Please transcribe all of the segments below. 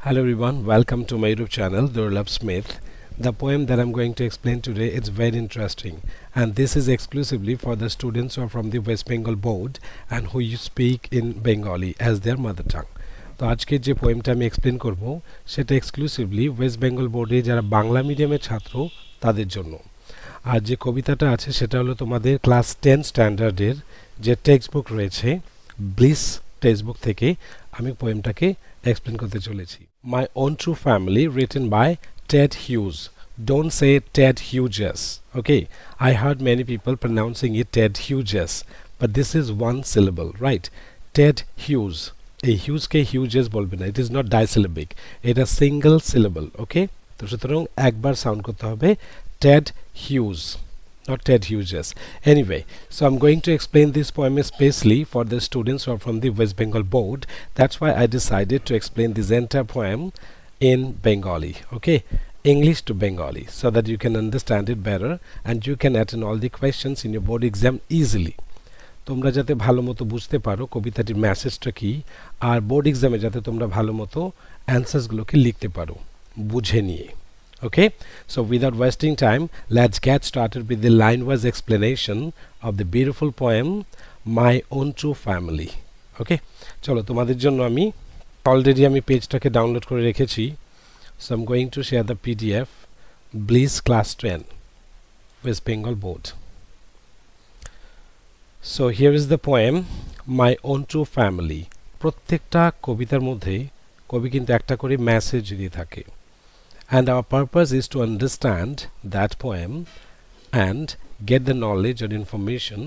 Hello everyone, welcome to my YouTube channel Durlab Smith. The poem that I'm going to explain today is very interesting, and this is exclusively for the students who are from the West Bengal board and who you speak in Bengali as their mother tongue. তো আজকে যে পোয়েমটা আমি explain করব সেটা exclusively West Bengal বোর্ডে যারা বাংলা মিডিয়ামের ছাত্র তাদের জন্য। আর যে কবিতাটা আছে সেটা হলো তোমাদের ক্লাস 10 স্ট্যান্ডার্ডের যে টেক্সট বুক রয়েছে ব্লিস টেক্সট বুক থেকে আমি পোয়েমটাকে এক্সপ্লেন করতে চলেছি। My Own True Family, written by Ted Hughes. Don't say Ted Hughes. Okay, I heard many people pronouncing it Ted Hughes, but this is one syllable, right? Ted Hughes. A Hughes ke Hughes bolbe na. It is not disyllabic. It is single syllable. Okay, তো সুতরাং একবার sound করতে হবে Ted Hughes, not Ted Hughes. Anyway, so I'm going to explain this poem especially for the students who are from the West Bengal board. That's why I decided to explain this entire poem in Bengali. Okay, English to Bengali, so that you can understand it better and you can attend all the questions in your board exam easily. তোমরা যাতে ভালো মতো বুঝতে পারো কবিতাটির মেসেজটা কি, আর board এক্সামে যাতে তোমরা ভালো মতো অ্যানসার্সগুলোকে লিখতে পারো বুঝে নিয়ে। Okay, so without wasting time, let's get started with the line-wise explanation of the beautiful poem My Own True Family. Okay, চলো তোমাদের জন্য আমি অলরেডি পেজটাকে ডাউনলোড করে রেখেছি। So I'm going to share the PDF Bliss Class 10 West Bengal Board. So here is the poem My Own True Family. প্রত্যেকটা কবিতার মধ্যে কবি কিন্তু একটা করে মেসেজ দিয়ে থাকে, and our purpose is to understand that poem and get the knowledge or information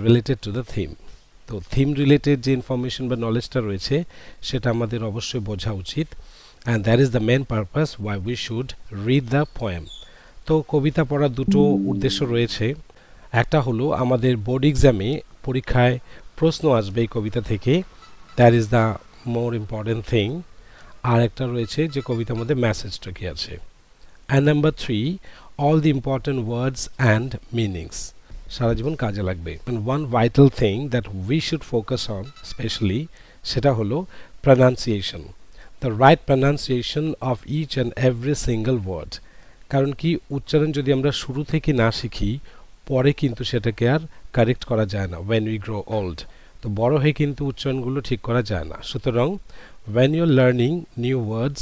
related to the theme. তো থিম রিলেটেড যে ইনফরমেশন বা নলেজটা রয়েছে সেটা আমাদের অবশ্যই বোঝা উচিত, and that is the main purpose why we should read the poem. তো কবিতা পড়ার দুটো উদ্দেশ্য রয়েছে। একটা হলো আমাদের বোর্ড এক্সামে পরীক্ষায় প্রশ্ন আসবে এই কবিতা থেকে, that is the more important thing. আর একটা রয়েছে যে কবিতার মধ্যে মেসেজটা কি আছে। And number 3, all the important words and meanings সারা জীবন কাজে লাগবে। And one vital thing that we should focus on specially সেটা হলো pronunciation, the right pronunciation of each and every single word. কারণ কি উচ্চারণ যদি আমরা শুরু থেকে না শিখি পরে কিন্তু সেটাকে আর কারেক্ট করা যায় না when we grow old। তো বড় হয়ে কিন্তু উচ্চারণগুলো ঠিক করা যায় না। সুতরাং when you're learning new words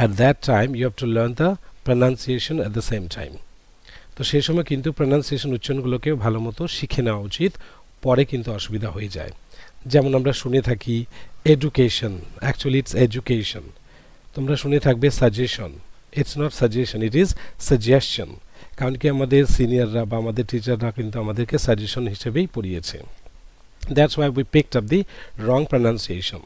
at that time you have to learn the pronunciation at the same time. তো সেই সময় কিন্তু প্রনাউন্সিয়েশন উচ্চারণগুলোকে ভালো মতো শিখে নেওয়া উচিত, পরে কিন্তু অসুবিধা হয়ে যায়। যেমন আমরা শুনে থাকি এডুকেশন, অ্যাকচুয়ালি ইটস এডুকেশন। তোমরা শুনে থাকবে suggestion, it's not suggestion, it is suggestion. কারণ কি আমাদের সিনিয়ররা বা আমাদের টিচাররা কিন্তু আমাদেরকে সাজেশন হিসেবেই পড়িয়েছে। That's why we picked up the wrong pronunciation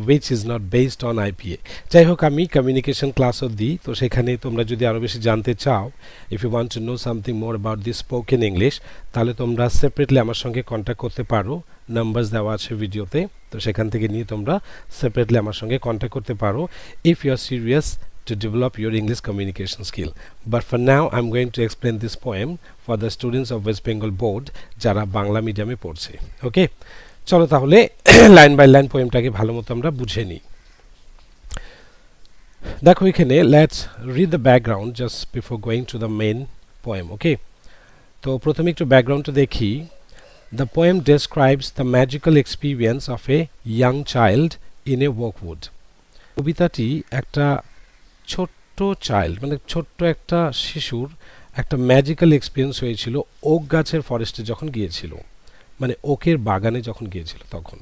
which is not based on IPA. যাই হোক আমি কমিউনিকেশন ক্লাসও দিই, তো সেখানে তোমরা যদি আরও বেশি জানতে চাও, if you want to know something more about the spoken English, তাহলে তোমরা সেপারেটলি আমার সঙ্গে কন্ট্যাক্ট করতে পারো। নাম্বারস দেওয়া আছে ভিডিওতে, তো সেখান থেকে নিয়ে তোমরা সেপারেটলি আমার সঙ্গে কন্ট্যাক্ট করতে পারো if you are serious to develop your English communication skill. But for now I'm going to explain this poem for the students of West Bengal board যারা বাংলা মিডিয়ামে পড়ছে। ওকে, চলো তাহলে লাইন বাই লাইন পোয়েমটাকে ভালো মতো আমরা বুঝে নিই। দেখো এখানে let's read the background just before going to the main poem. Okay, তো প্রথমে একটু ব্যাকগ্রাউন্ডটা দেখি। The poem describes the magical experience of a young child in a oakwood. কবিতাটি একটা ছোট্ট চাইল্ড মানে ছোট্ট একটা শিশুর একটা ম্যাজিক্যাল এক্সপিরিয়েন্স হয়েছিল ওক গাছের ফরেস্টে যখন গিয়েছিল, মানে ওকের বাগানে যখন গিয়েছিল তখন।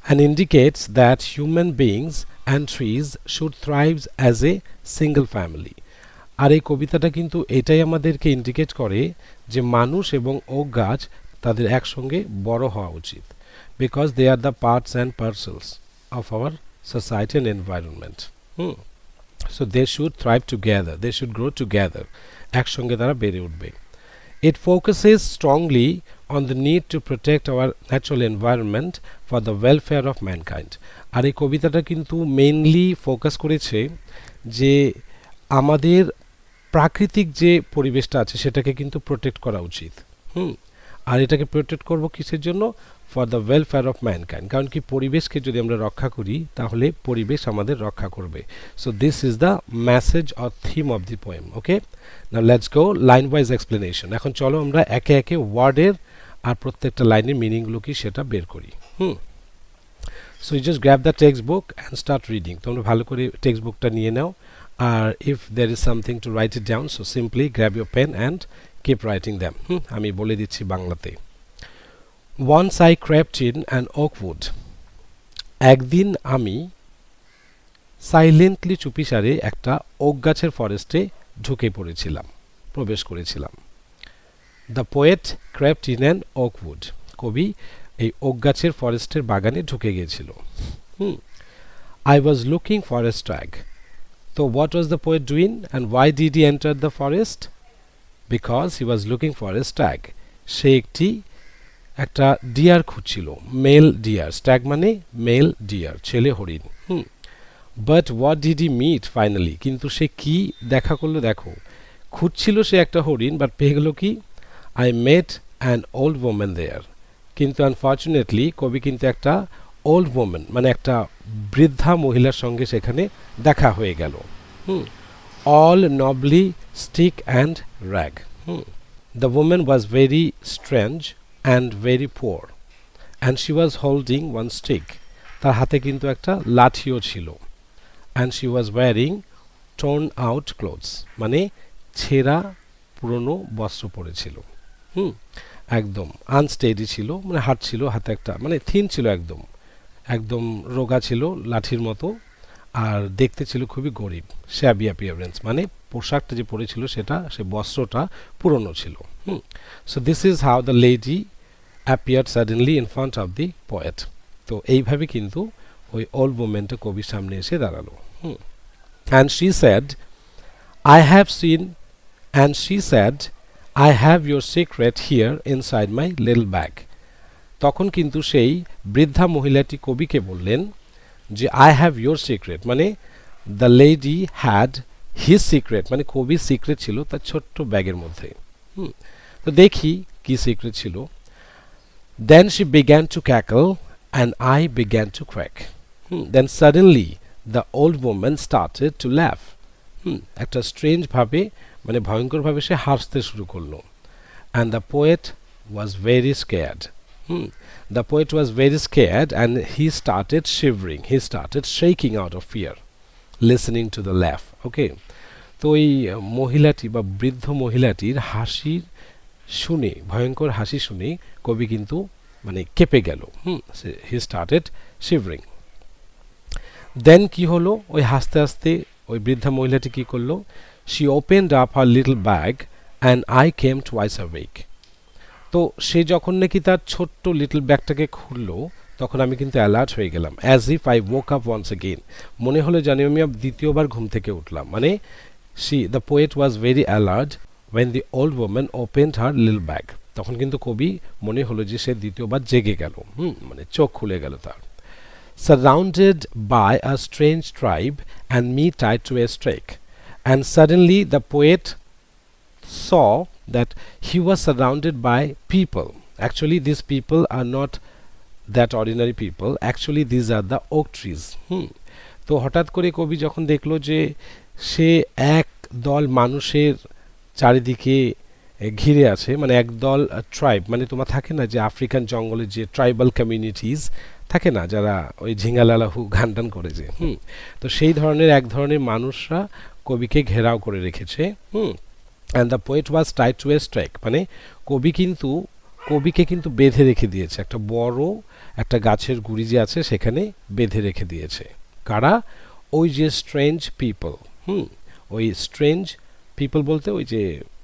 and indicates that human beings and trees should thrive as a single family. আর এই কবিতাটা কিন্তু এটাই আমাদেরকে ইন্ডিকেট করে যে মানুষ এবং ওক গাছ তাদের একসঙ্গে বড় হওয়া উচিত, because they are the parts and parcels of our society and environment. So they should thrive together, they should grow together, একসঙ্গে তারা বেড়ে উঠবে। It focuses strongly on the need to protect our natural environment for the welfare of mankind. আর এই কবিতাটা কিন্তু mainly focus করেছে যে আমাদের প্রাকৃতিক যে পরিবেশটা আছে সেটাকে কিন্তু প্রোটেক্ট করা উচিত। আর এটাকে প্রোটেক্ট করব কিসের জন্য? For the welfare of mankind, কারণ কি পরিবেশকে যদি আমরা রক্ষা করি তাহলে পরিবেশ আমাদের রক্ষা করবে। So this is the message or theme of the poem. Okay, now let's go line wise explanation. এখন চলো আমরা একে একে ওয়ার্ডের আর প্রত্যেকটা লাইনের মিনিংগুলো কি সেটা বের করি। So you just grab the text book and start reading. তোমরা ভালো করে টেক্সট বুকটা নিয়ে নাও, আর if there is something to write it down, so simply grab your pen and keep writing them. আমি বলে দিচ্ছি বাংলাতে। Once I crept in an oak wood. একদিন আমি সাইলেন্টলি চুপিসারে একটা ওক গাছের ফরেস্টে ঢুকে পড়েছিলাম, প্রবেশ করেছিলাম। The poet crept in an oak wood, কবি এই ওক গাছের ফরেস্টের বাগানে ঢুকে গিয়েছিল। I was looking for a stag. তো what was the poet doing and why did he enter the forest? Because he was looking for a stag. সে একটা ডিয়ার খুঁজছিল, মেল ডিয়ার। স্ট্যাগ মানে মেল ডিয়ার, ছেলে হরিণ। But what did he meet finally? কিন্তু সে কি দেখা করলো দেখো, খুঁজছিল সে একটা হরিণ, বাট পেয়ে গেল কি? I met an old woman there. কিন্তু আনফর্চুনেটলি কবি কিন্তু একটা ওল্ড ওম্যান মানে একটা বৃদ্ধা মহিলার সঙ্গে সেখানে দেখা হয়ে গেল। All নবলি stick and rag. The woman was very strange and very poor and she was holding one stick, তার হাতে কিন্তু একটা লাঠিও ছিল। and she was wearing torn out clothes, মানে ছেঁড়া পুরনো বস্ত্র পরেছিল। একদম আনস্টেডি ছিল, মানে হাত ছিল হাতে একটা, মানে থিন ছিল, একদম একদম রোগা ছিল লাঠির মতো, আর দেখতে ছিল খুবই গরিব। শ্যাবি অ্যাপিয়ারেন্স মানে পোশাকটা যে পরেছিল সেটা, সে বস্ত্রটা পুরনো ছিল। So this is how the lady appeared suddenly in front of the poet. তো এইভাবে কিন্তু ওই ওল্ড ওম্যানটা কবির সামনে এসে দাঁড়ালো। And she sad I have seen and she sad I have your secret here inside my little bag. তখন কিন্তু সেই বৃদ্ধা মহিলাটি কবিকে বললেন যে আই হ্যাভ ইউর সিক্রেট, মানে the lady had his secret, মানে কবির সিক্রেট ছিল তার ছোট্ট ব্যাগের মধ্যে। তো দেখি কি সিক্রেট ছিল। Then she began to cackle and I began to crack. Then suddenly the old woman started to laugh. একটা স্ট্রেঞ্জ ভাবে, মানে ভয়ঙ্কর ভাবে সে হাসতে শুরু করলো। And the poet was very scared. The poet was very scared and he started shivering. He started shaking out of fear, listening to the laugh. Okay, তো এই মহিলাটি বা বৃদ্ধ মহিলাটির হাসি শুনে, ভয়ঙ্কর হাসি শুনে কবি কিন্তু মানে কেঁপে গেল। He started শিভরিং। দেন কি হলো, ওই হাসতে হাসতে ওই বৃদ্ধা মহিলাটি কি করলো? She opened up her little bag and I came twice awake. তো সে যখন নাকি তার ছোট্ট লিটল ব্যাগটাকে খুললো তখন আমি কিন্তু অ্যালার্ট হয়ে গেলাম। As if I wake up once again, মনে হলো জানি আমি দ্বিতীয়বার ঘুম থেকে উঠলাম। মানে the poet was very alert when the old woman opened her little bag. তখন কিন্তু কবি মনে হলো যে সে দ্বিতীয়বার জেগে গেল, মানে চোখ খুলে গেল তার। Surrounded by a strange tribe and me tied to a stake, and suddenly the poet saw that he was surrounded by people. Actually these people are not that ordinary people, actually these are the oak trees. তো হঠাৎ করে কবি যখন দেখলো যে সে এক দল মানুষের চারিদিকে ঘিরে আছে, মানে একদল ট্রাইব, মানে তোমার থাকে না যে আফ্রিকান জঙ্গলে যে ট্রাইবাল কমিউনিটিস থাকে না, যারা ওই ঝিঙ্গালালাহু গান টান করে যে, তো সেই ধরনের এক ধরনের মানুষরা কবিকে ঘেরাও করে রেখেছে। And the poet was Tide to A strike, মানে কবিকে কিন্তু বেঁধে রেখে দিয়েছে, একটা বড় একটা গাছের গুড়ি যে আছে সেখানে বেঁধে রেখে দিয়েছে। কারা? ওই যে স্ট্রেঞ্জ পিপল। ওই স্ট্রেঞ্জ পিপল বলতে ওই যে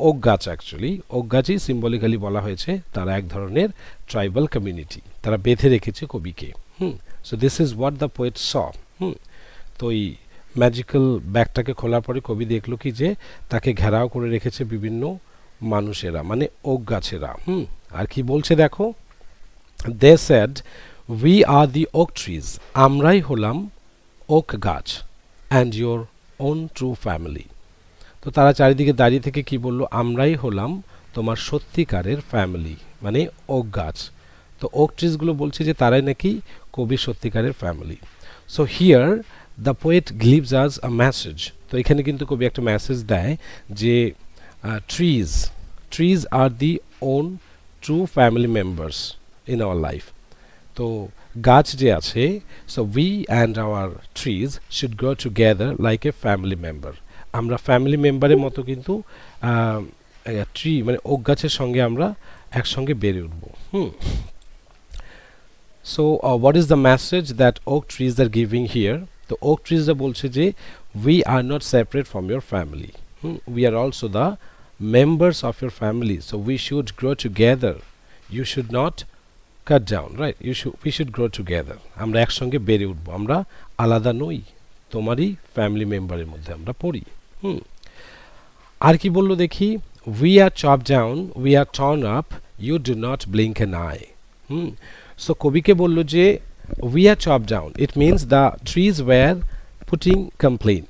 ওক গাছ, অ্যাকচুয়ালি ওক গাছই সিম্বলিক্যালি বলা হয়েছে, তারা এক ধরনের ট্রাইবাল কমিউনিটি, তারা বেঁধে রেখেছে কবিকে। So this is what the poet saw. তো এই ম্যাজিক্যাল ব্যাগটাকে খোলার পরে কবি দেখলো কি যে তাকে ঘেরাও করে রেখেছে বিভিন্ন মানুষেরা, মানে ওক গাছেরা। আর কি বলছে দেখো, they said we are the oak trees, আমরাই হলাম ওক গাছ, and your own true family. তো তারা চারিদিকে দাঁড়িয়ে থেকে কি বলল? আমরাই হলাম তোমার সত্যিকারের ফ্যামিলি, মানে ওক গাছ, তো ওক ট্রিজগুলো বলছে যে তারাই নাকি কবির সত্যিকারের family. So here the poet gives us a message. তো এখানে কিন্তু কবি একটা মেসেজ দেয় যে trees trees are the on true family members in our life. তো গাছ যে আছে, so we and our trees should grow together like a family member. আমরা ফ্যামিলি মেম্বারের মতো কিন্তু ট্রি মানে ওক গাছের সঙ্গে আমরা একসঙ্গে বেড়ে উঠবো। So what is the message that oak trees are giving here? তো ওক ট্রিজরা বলছে যে we are not separate from your family, we are also the members of your family, so we should grow together. You should not cut down, right? We should grow together. আমরা একসঙ্গে বেড়ে উঠবো, আমরা আলাদা নই, তোমারই ফ্যামিলি মেম্বারের মধ্যে আমরা পড়ি। আর কি বললো দেখি, we are chopped down, we are torn up, you do not blink an eye. So কবিকে বললো যে we are chopped down, it means the trees were putting complaint.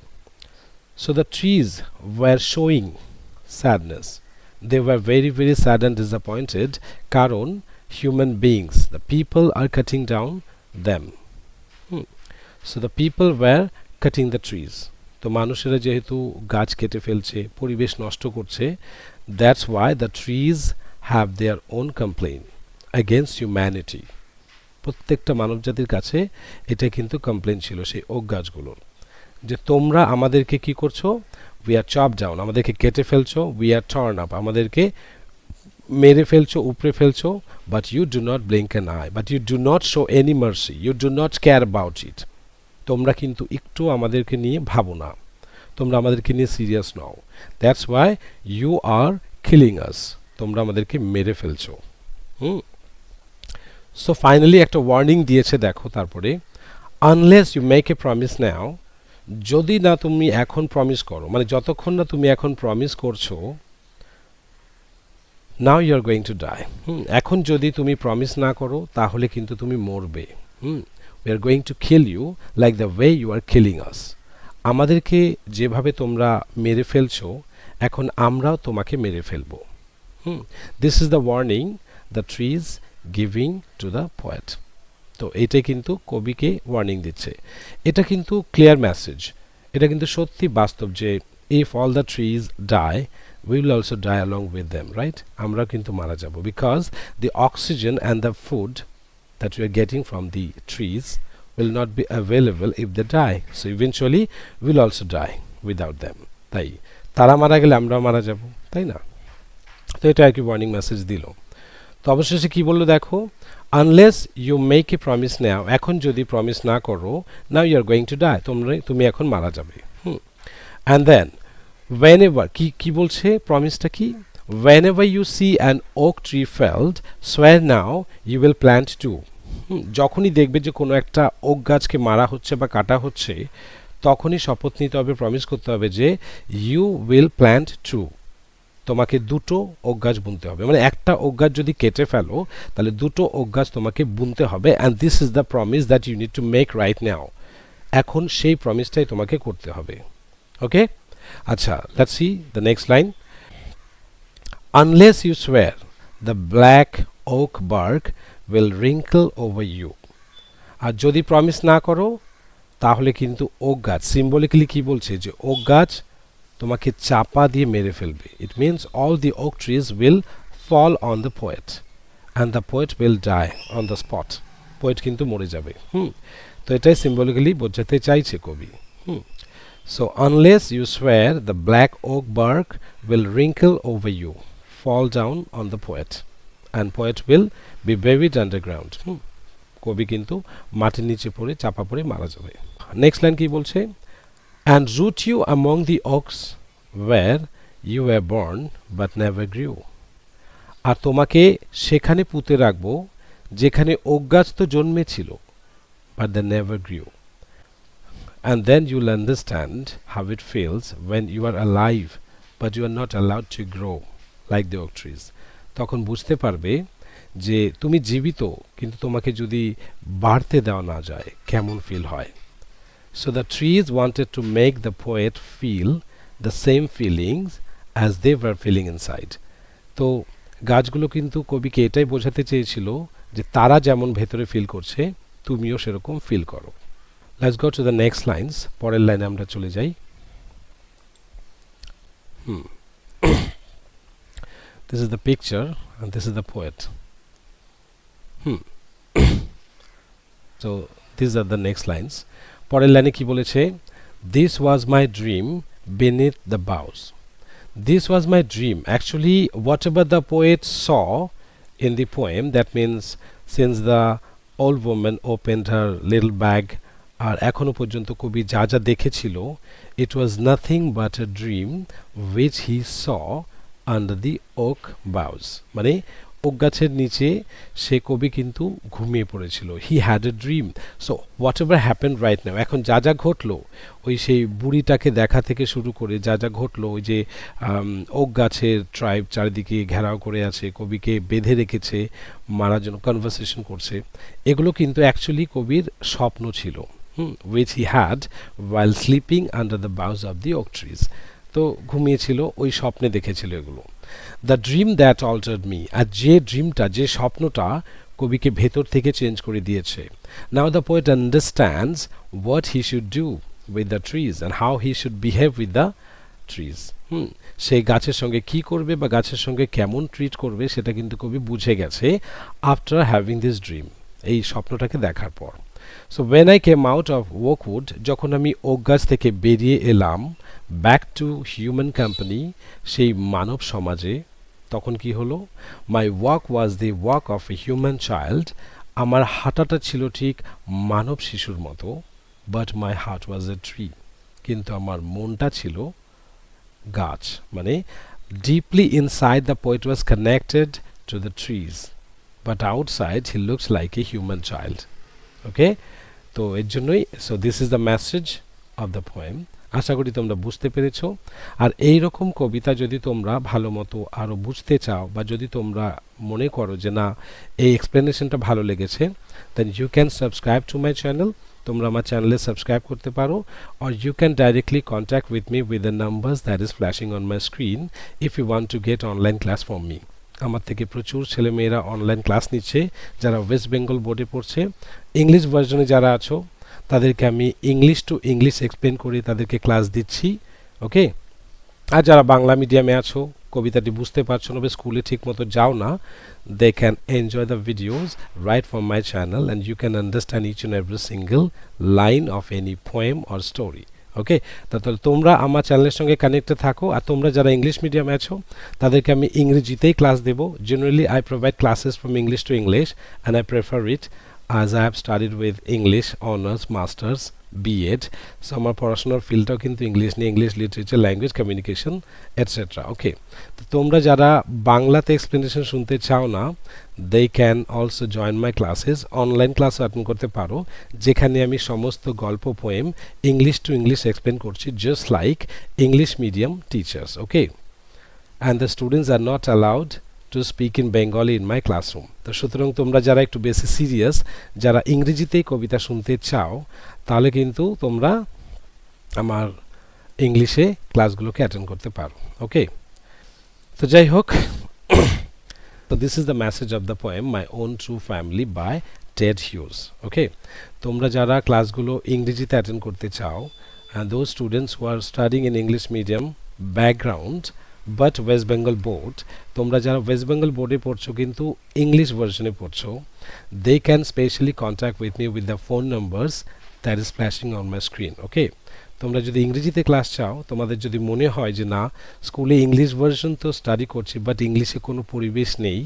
So the trees were showing sadness. They were very, very sad and disappointed কারণ human beings, the people are cutting down them. So the people were cutting the trees. তো মানুষেরা যেহেতু গাছ কেটে ফেলছে, পরিবেশ নষ্ট করছে, that's why the trees have their own complaint against humanity. প্রত্যেকটা মানবজাতির কাছে এটা কিন্তু কমপ্লেন ছিল সেই ওক গাছগুলোর, যে তোমরা আমাদেরকে কি করছো, we are chopped down, আমাদেরকে কেটে ফেলছো, we are torn up, আমাদেরকে মেরে ফেলছো, উপড়ে ফেলছো, but you do not blink an eye, but you do not show any mercy, you do not care about it. তোমরা কিন্তু একটু আমাদেরকে নিয়ে ভাবো না, তোমরা আমাদেরকে নিয়ে serious now, that's why you are killing us, তোমরা আমাদেরকে মেরে ফেলছো। সো ফাইনালি একটা ওয়ার্নিং দিয়েছে, দেখো তারপরে, unless you make a promise now, যদি না তুমি এখন প্রমিস করো, মানে যতক্ষণ না তুমি এখন প্রমিস করছো, now you are going to die, এখন যদি তুমি প্রমিস না করো তাহলে কিন্তু তুমি মরবে, we are going to kill you like the way you are killing us, আমাদেরকে যেভাবে তোমরা মেরে ফেলছো এখন আমরাও তোমাকে মেরে ফেলবো। This is the warning the trees giving to the poet. তো এইটাই কিন্তু কবিকে ওয়ার্নিং দিচ্ছে, এটা কিন্তু ক্লিয়ার মেসেজ, এটা কিন্তু সত্যি বাস্তব যে if all the trees die we will also die along with them, right? আমরা কিন্তু মারা যাব, because the oxygen and the food that we are getting from the trees will not be available if they die, so eventually we will also die without them. তাই তারা মারা গেলে আমরা মারা যাব, তাই না? তো এটা আর কি ওয়ার্নিং মেসেজ দিল। তো অবশেষে কি বললো দেখো, unless you make a promise now, এখন যদি প্রমিস না করো, now you are going to die, তুমি এখন মারা যাবে। and then whenever কি বলছে প্রমিসটা কি, whenever you see an oak tree felled, swear now you will plant two. যখনই দেখবে যে কোনো একটা ওক গাছকে মারা হচ্ছে বা কাটা হচ্ছে, তখনই শপথ নিতে হবে, প্রমিস করতে হবে যে you will plant two, তোমাকে দুটো ওক গাছ বুনতে হবে, মানে একটা ওক গাছ যদি কেটে ফেলো তাহলে দুটো ওক গাছ তোমাকে বুনতে হবে, and this is the promise that you need to make right now. এখন সেই প্রমিসটাই তোমাকে করতে হবে, ওকে? আচ্ছা, let's see the next line. Unless you swear, the black oak bark will wrinkle over you. আর যদি প্রমিস না করো তাহলে কিন্তু ওক গাছ, সিম্বলিক্যালি কি বলছে যে ওক গাছ তোমাকে চাপা দিয়ে মেরে ফেলবে, it means all the oak trees will fall on the poet and the poet will die on the spot. Poet কিন্তু মরে যাবে। তো এটাই সিম্বলিক্যালি বোঝাতে চাইছে কবি। So unless you swear, the black oak bark will wrinkle over you, fall down on the poet, and poet will be buried underground. কবি কিন্তু মাটির নিচে পড়ে চাপা পড়ে মারা যাবে। নেক্সট লাইন কি বলছে, and root you among the oaks where you were born but never grew. আর তোমাকে সেখানে পুঁতে রাখবো যেখানে ওক গাছ তো জন্মেছিল, but they never grew. And then you'll understand how it feels when you are alive but you are not allowed to grow like the oak trees. তখন বুঝতে পারবে যে তুমি জীবিত কিন্তু তোমাকে যদি বাড়তে দেওয়া না যায় কেমন ফিল হয়। So the trees wanted to make the poet feel the same feelings as they were feeling inside. তো গাছগুলো কিন্তু কবিকে এটাই বোঝাতে চেয়েছিল যে তারা যেমন ভেতরে ফিল করছে তুমিও সেরকম ফিল করো। Let's go to the next lines, পরের লাইনে আমরা চলে যাই। This is the picture and this is the poet. So these are the next lines. পরের লাইনে কি বলেছে? This was my dream beneath the boughs. This was my dream. Actually, whatever the poet saw in the poem, that means since the old woman opened her little bag, আর এখনো পর্যন্ত কবি যা যা দেখেছিল, it was nothing but a dream which he saw under the oak boughs. মানে okay গাছের নিচে সে কবি কিন্তু ঘুমিয়ে পড়েছিল। He had a dream. So what ever happen right now, এখন যা যা ঘটলো, ওই সেই বুড়িটাকে দেখা থেকে শুরু করে যা যা ঘটলো, ওই যে ওক গাছের ট্রাইব চারিদিকে ঘেরাও করে আছে, কবিকে বেঁধে রেখেছে, মারার জন্য কনভারসেশন করছে, এগুলো কিন্তু অ্যাকচুয়ালি কবির স্বপ্ন ছিল, which he had while sleeping under the boughs of the oak trees. তো ঘুমিয়েছিল, ওই স্বপ্নে দেখেছিল এগুলো। The dream that altered me, আর যে ড্রিমটা, যে স্বপ্নটা কবিকে ভেতর থেকে চেঞ্জ করে দিয়েছে। Now the poet understands what he should do with the trees and how he should behave with the trees. সেই গাছের সঙ্গে কি করবে বা গাছের সঙ্গে কেমন ট্রিট করবে সেটা কিন্তু কবি বুঝে গেছে আফটার হ্যাভিং দিস ড্রিম, এই স্বপ্নটাকে দেখার পর। So when I came out of oakwood, যখন আমি ওক গাছ থেকে বেরিয়ে এলাম, ব্যাক টু হিউম্যান কোম্পানি, সেই মানব সমাজে, তখন কি হলো? My walk was the walk of a human child, আমার হাঁটাটা ছিল ঠিক মানব শিশুর মতো, but my heart was a tree, কিন্তু আমার মনটা ছিল গাছ। মানে deeply inside the poet was connected to the trees, but outside he looks like a human child. Okay, তো এর জন্যই, so this is the message of the poem. আশা করি তোমরা বুঝতে পেরেছ। আর এই রকম কবিতা যদি তোমরা ভালো মতো আরও বুঝতে চাও, বা যদি তোমরা মনে করো যে না এই এক্সপ্লেনেশনটা ভালো লেগেছে, then you can subscribe to my channel. তোমরা আমার চ্যানেলে সাবস্ক্রাইব করতে পারো, or you can directly contact with me with the numbers that is flashing on my screen if you want to get online class from me. আমার থেকে প্রচুর ছেলেমেয়েরা online class নিচ্ছে, যারা ওয়েস্ট বেঙ্গল বোর্ডে পড়ছে। ইংলিশ ভার্জনে যারা আছো তাদেরকে আমি ইংলিশ টু ইংলিশ এক্সপ্লেন করে তাদেরকে ক্লাস দিচ্ছি। ওকে, আর যারা বাংলা মিডিয়ামে আছো, কবিতাটি বুঝতে পারছো না বা স্কুলে ঠিক মতো যাও না, they can enjoy the videos right from my channel and you can understand each and every single line of any poem or story. ওকে, তাহলে তোমরা আমার চ্যানেলের সঙ্গে কানেক্টেড থাকো। আর তোমরা যারা ইংলিশ মিডিয়ামে আছো তাদেরকে আমি ইংরেজিতেই ক্লাস দেবো। Generally I provide classes from English to English and I prefer it as I have studied with English Honours Masters B.Ed. So আমার পড়াশোনার ফিল্ডটাও কিন্তু ইংলিশ নিয়ে, English literature, language, communication etcetera. Okay, তো তোমরা যারা বাংলাতে এক্সপ্লেনেশন শুনতে চাও না, they can also join my classes. Online ক্লাসও অ্যাটেন্ড করতে পারো, যেখানে আমি সমস্ত গল্প, poem English to English explain করছি, just like English medium teachers. Okay, and the students are not allowed to speak in Bengali in my classroom. তো সুতরাং তোমরা যারা একটু বেশি সিরিয়াস, যারা ইংরেজিতেই কবিতা শুনতে চাও, তাহলে কিন্তু তোমরা আমার ইংলিশে ক্লাসগুলোকে অ্যাটেন্ড করতে পারো। ওকে, তো যাই হোক, তো this is the message of the poem my own true family by Ted Hughes. Okay, তোমরা যারা ক্লাসগুলো ইংরেজিতে অ্যাটেন্ড করতে চাও, those students who are studying in English medium background but West Bengal board, তোমরা যারা ওয়েস্ট বেঙ্গল বোর্ডে পড়ছো কিন্তু ইংলিশ ভার্সনে পড়ছো, they can specially contact with me with the phone numbers that is flashing on my screen. Okay, তোমরা যদি ইংরেজিতে ক্লাস চাও, তোমাদের যদি মনে হয় যে না স্কুলে ইংলিশ ভার্সন তো স্টাডি করছি বাট ইংলিশে কোনো পরিবেশ নেই,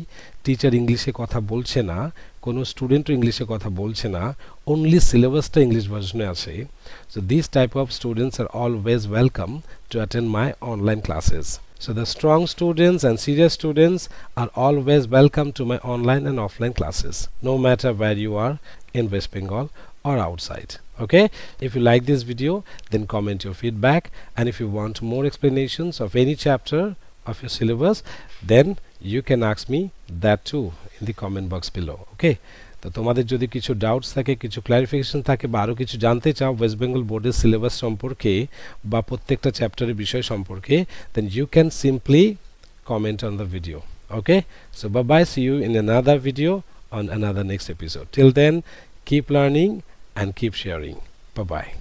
টিচার ইংলিশে কথা বলছে না, কোনো স্টুডেন্টও ইংলিশে কথা বলছে না, অনলি সিলেবাসটা ইংলিশ ভার্সনে আছে, so this type of students are always welcome to attend my online classes. So the strong students and serious students are always welcome to my online and offline classes, no matter where you are in West Bengal or outside. Okay, if you like this video, then comment your feedback, and if you want more explanations of any chapter of your syllabus, then you can ask me that too in the comment box below. Okay, তো তোমাদের যদি কিছু doubts থাকে, কিছু clarification থাকে, বা আরও কিছু জানতে চাও ওয়েস্ট বেঙ্গল বোর্ডের সিলেবাস সম্পর্কে বা প্রত্যেকটা চ্যাপ্টারের বিষয় সম্পর্কে, then you can simply comment on the video. Okay, so bye bye, see you in another video on another next episode. Till then, keep learning and keep sharing. Bye bye.